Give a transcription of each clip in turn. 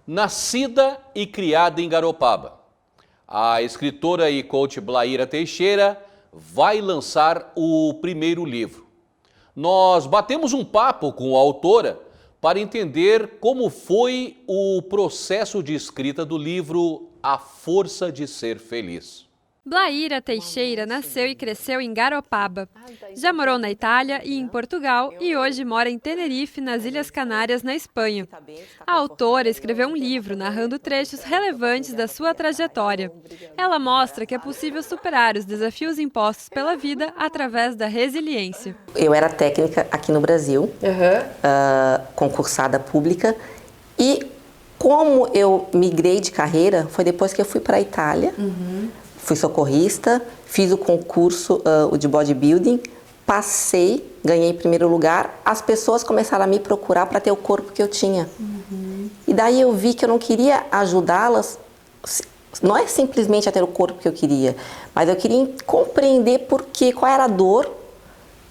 Nascida e criada em Garopaba, a escritora e coach Blaíra Teixeira vai lançar o primeiro livro. Nós batemos um papo com a autora para entender como foi o processo de escrita do livro A Força de Ser Feliz. Blaíra Teixeira nasceu e cresceu em Garopaba. Já morou na Itália e em Portugal e hoje mora em Tenerife, nas Ilhas Canárias, na Espanha. A autora escreveu um livro narrando trechos relevantes da sua trajetória. Ela mostra que é possível superar os desafios impostos pela vida através da resiliência. Eu era técnica aqui no Brasil, concursada pública, e como eu migrei de carreira foi depois que eu fui para a Itália. Fui socorrista, fiz o concurso o de bodybuilding, passei, ganhei primeiro lugar. As pessoas começaram a me procurar para ter o corpo que eu tinha. E daí eu vi que eu não queria ajudá-las, não é simplesmente a ter o corpo que eu queria, mas eu queria compreender qual era a dor.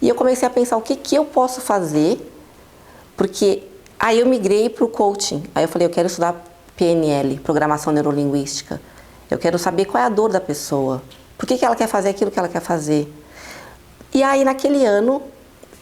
E eu comecei a pensar o que eu posso fazer, porque aí eu migrei para o coaching. Aí eu falei, eu quero estudar PNL, Programação Neurolinguística. Eu quero saber qual é a dor da pessoa, por que ela quer fazer aquilo que ela quer fazer. E aí, naquele ano,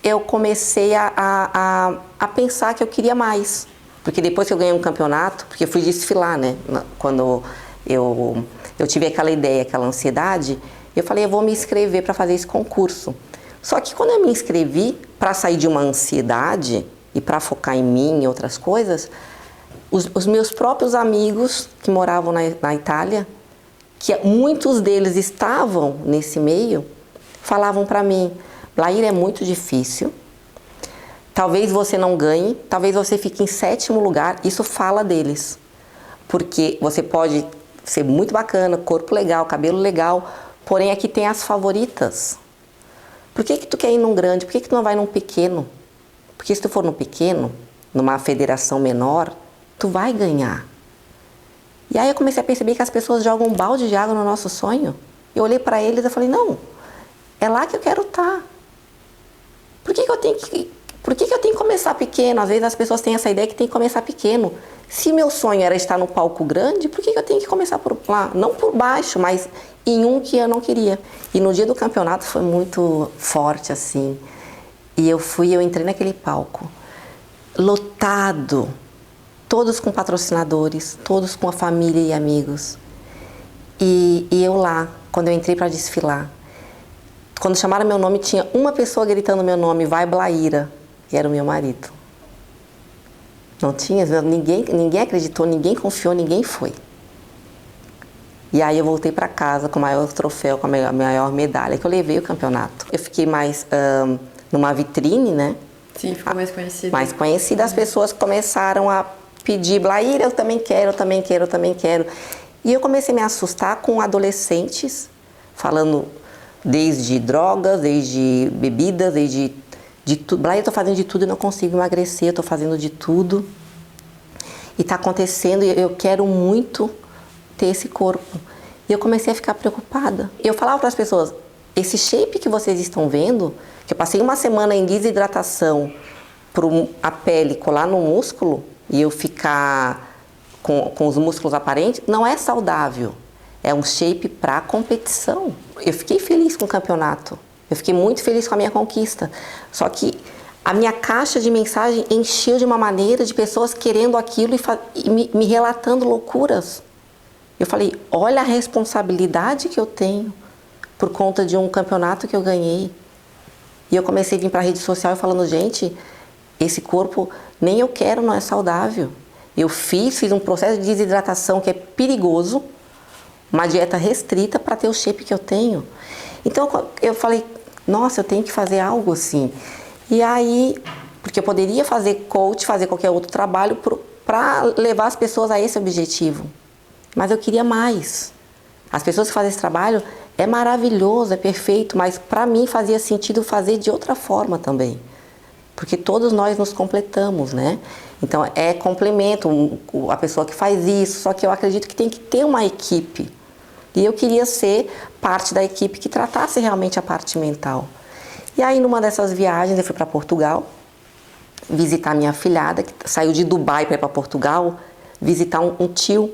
eu comecei a pensar que eu queria mais. Porque depois que eu ganhei um campeonato, porque eu fui desfilar, né? Quando eu tive aquela ideia, aquela ansiedade, eu falei, eu vou me inscrever para fazer esse concurso. Só que quando eu me inscrevi, para sair de uma ansiedade e para focar em mim e outras coisas, os meus próprios amigos que moravam na Itália, que muitos deles estavam nesse meio, falavam para mim, Blaíra, é muito difícil, talvez você não ganhe, talvez você fique em 7º lugar, isso fala deles, porque você pode ser muito bacana, corpo legal, cabelo legal, porém aqui tem as favoritas. Por que tu quer ir num grande, por que tu não vai num pequeno? Porque se tu for num pequeno, numa federação menor, tu vai ganhar. E aí eu comecei a perceber que as pessoas jogam um balde de água no nosso sonho. Eu olhei para eles e falei, não, é lá que eu quero estar. Por que eu tenho que começar pequeno? Às vezes as pessoas têm essa ideia que tem que começar pequeno. Se meu sonho era estar no palco grande, por que eu tenho que começar por lá? Não por baixo, mas em um que eu não queria. E no dia do campeonato foi muito forte assim. E eu entrei naquele palco, lotado. Todos com patrocinadores, todos com a família e amigos. E eu lá, quando eu entrei para desfilar, quando chamaram meu nome, tinha uma pessoa gritando meu nome, vai Blaíra, e era o meu marido. Não tinha, ninguém acreditou, ninguém confiou, ninguém foi. E aí eu voltei para casa com o maior troféu, com a maior medalha, que eu levei o campeonato. Eu fiquei mais numa vitrine, né? Sim, ficou mais conhecida. Mais conhecida, as pessoas começaram a pedir, Blaíra, eu também quero. E eu comecei a me assustar com adolescentes, falando desde drogas, desde bebidas, desde de tudo. Blaíra, eu tô fazendo de tudo e não consigo emagrecer, eu tô fazendo de tudo. E tá acontecendo, e eu quero muito ter esse corpo. E eu comecei a ficar preocupada. Eu falava para as pessoas, esse shape que vocês estão vendo, que eu passei uma semana em desidratação para a pele colar no músculo, e eu ficar com os músculos aparentes, não é saudável. É um shape para competição. Eu fiquei feliz com o campeonato. Eu fiquei muito feliz com a minha conquista. Só que a minha caixa de mensagem encheu de uma maneira de pessoas querendo aquilo e me relatando loucuras. Eu falei, olha a responsabilidade que eu tenho por conta de um campeonato que eu ganhei. E eu comecei a vir para a rede social falando, gente, esse corpo nem eu quero, não é saudável. Eu fiz um processo de desidratação que é perigoso, uma dieta restrita para ter o shape que eu tenho. Então eu falei, nossa, eu tenho que fazer algo assim. E aí, porque eu poderia fazer coach, fazer qualquer outro trabalho para levar as pessoas a esse objetivo. Mas eu queria mais. As pessoas que fazem esse trabalho é maravilhoso, é perfeito, mas para mim fazia sentido fazer de outra forma também. Porque todos nós nos completamos, né? Então é complemento a pessoa que faz isso, só que eu acredito que tem que ter uma equipe. E eu queria ser parte da equipe que tratasse realmente a parte mental. E aí numa dessas viagens eu fui para Portugal, visitar minha afilhada, que saiu de Dubai para ir para Portugal, visitar um tio.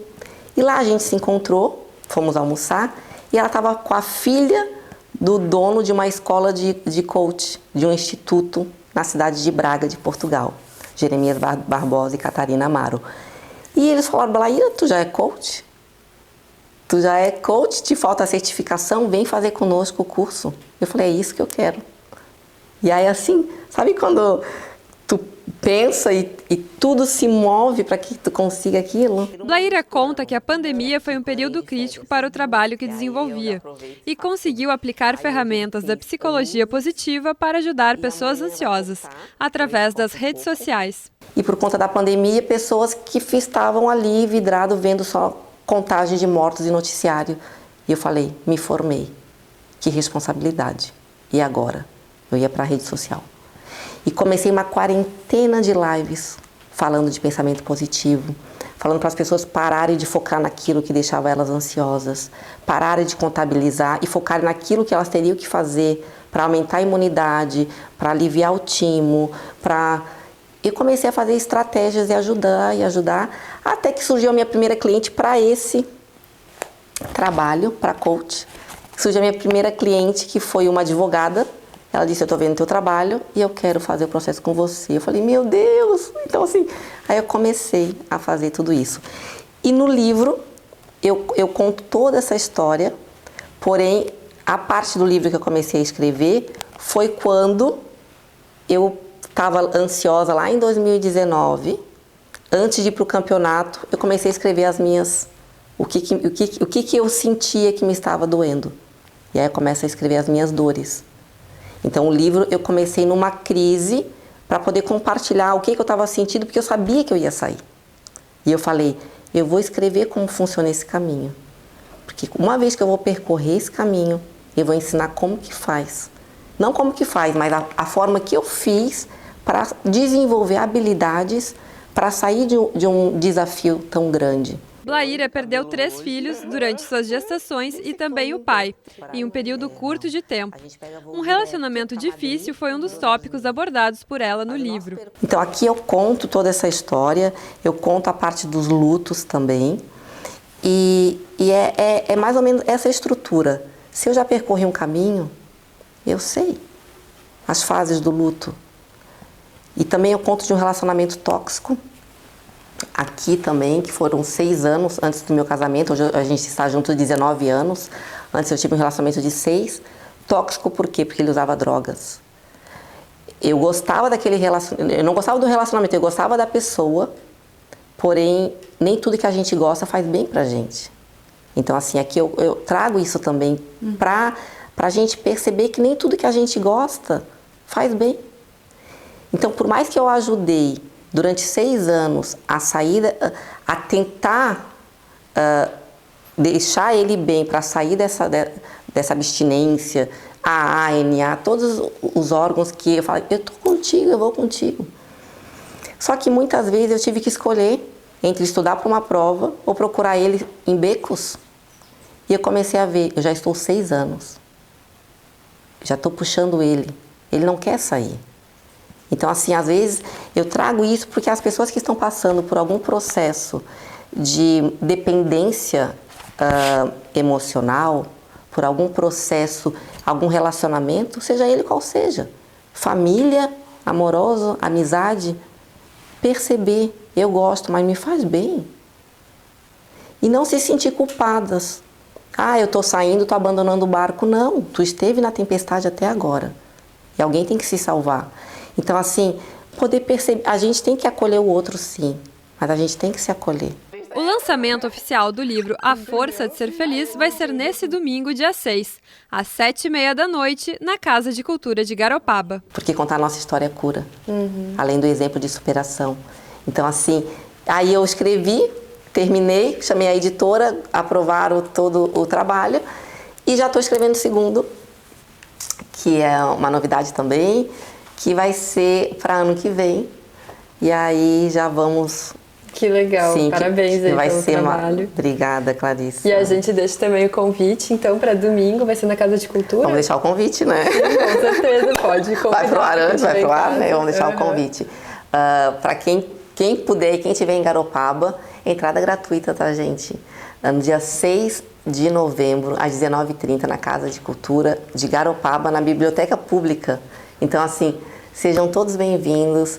E lá a gente se encontrou, fomos almoçar, e ela estava com a filha do dono de uma escola de coach, de um instituto na cidade de Braga, de Portugal. Jeremias Barbosa e Catarina Amaro. E eles falaram, Blaíra, tu já é coach? Tu já é coach, te falta a certificação, vem fazer conosco o curso. Eu falei, é isso que eu quero. E aí assim, sabe quando tu pensa e tudo se move para que tu consiga aquilo? Blaíra conta que a pandemia foi um período crítico para o trabalho que desenvolvia e conseguiu aplicar ferramentas da psicologia positiva para ajudar pessoas ansiosas, através das redes sociais. E por conta da pandemia, pessoas que estavam ali vidrado vendo só contagem de mortos e noticiário. E eu falei, me formei. Que responsabilidade. E agora? Eu ia para a rede social. E comecei uma quarentena de lives falando de pensamento positivo, falando para as pessoas pararem de focar naquilo que deixava elas ansiosas, pararem de contabilizar e focarem naquilo que elas teriam que fazer para aumentar a imunidade, para aliviar o timo, Eu comecei a fazer estratégias e ajudar, até que surgiu a minha primeira cliente para esse trabalho, para coach. Surgiu a minha primeira cliente, que foi uma advogada. Ela disse, eu estou vendo o teu trabalho e eu quero fazer o processo com você. Eu falei, meu Deus! Então assim, aí eu comecei a fazer tudo isso. E no livro, eu conto toda essa história, porém, a parte do livro que eu comecei a escrever foi quando eu estava ansiosa lá em 2019, antes de ir para o campeonato, eu comecei a escrever as minhas, o que eu sentia que me estava doendo. E aí eu começo a escrever as minhas dores. Então o livro eu comecei numa crise para poder compartilhar o que eu estava sentindo, porque eu sabia que eu ia sair. E eu falei, eu vou escrever como funciona esse caminho. Porque uma vez que eu vou percorrer esse caminho, eu vou ensinar como que faz. Não como que faz, mas a forma que eu fiz para desenvolver habilidades para sair de um desafio tão grande. Blaíra perdeu 3 filhos durante suas gestações e também o pai, em um período curto de tempo. Um relacionamento difícil foi um dos tópicos abordados por ela no livro. Então aqui eu conto toda essa história, eu conto a parte dos lutos também, e é mais ou menos essa estrutura. Se eu já percorri um caminho, eu sei as fases do luto. E também eu conto de um relacionamento tóxico, aqui também, que foram 6 anos antes do meu casamento. Hoje a gente está junto há 19 anos. Antes eu tive um relacionamento de 6. Tóxico por quê? Porque ele usava drogas. Eu gostava daquele relacionamento, eu não gostava do relacionamento, eu gostava da pessoa, porém, nem tudo que a gente gosta faz bem pra gente. Então, assim, aqui eu trago isso também pra gente perceber que nem tudo que a gente gosta faz bem. Então, por mais que eu ajudei durante 6 anos a sair, a tentar deixar ele bem para sair dessa abstinência, a ANA, todos os órgãos que eu falei, eu tô contigo, eu vou contigo. Só que muitas vezes eu tive que escolher entre estudar para uma prova ou procurar ele em becos. E eu comecei a ver, eu já estou 6 anos, já estou puxando ele não quer sair. Então, assim, às vezes eu trago isso porque as pessoas que estão passando por algum processo de dependência emocional, por algum processo, algum relacionamento, seja ele qual seja, família, amoroso, amizade, perceber, eu gosto, mas me faz bem. E não se sentir culpadas. Ah, eu estou saindo, estou abandonando o barco. Não, tu esteve na tempestade até agora. E alguém tem que se salvar. Então, assim, poder perceber, a gente tem que acolher o outro, sim, mas a gente tem que se acolher. O lançamento oficial do livro A Força de Ser Feliz vai ser nesse domingo, dia 6, às 7h30 da noite, na Casa de Cultura de Garopaba. Porque contar a nossa história é cura, além do exemplo de superação. Então, assim, aí eu escrevi, terminei, chamei a editora, aprovaram todo o trabalho e já estou escrevendo o segundo, que é uma novidade também, que vai ser para ano que vem. E aí já vamos... Que legal, sim, parabéns aí vai pelo ser trabalho. Obrigada, Clarice. E a gente deixa também o convite, então, para domingo, vai ser na Casa de Cultura? Vamos deixar o convite, né? Sim, com certeza, pode convidar. Vai pro ar antes, vai pro ar, né? Vamos deixar o convite. Para quem Quem puder e quem estiver em Garopaba, entrada gratuita, tá, gente? No dia 6 de novembro, às 19h30, na Casa de Cultura de Garopaba, na Biblioteca Pública. Então, assim, sejam todos bem-vindos,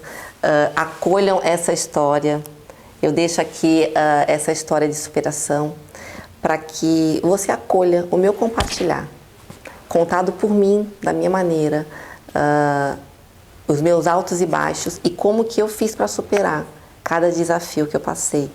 acolham essa história. Eu deixo aqui essa história de superação para que você acolha o meu compartilhar, contado por mim, da minha maneira, os meus altos e baixos e como que eu fiz para superar cada desafio que eu passei.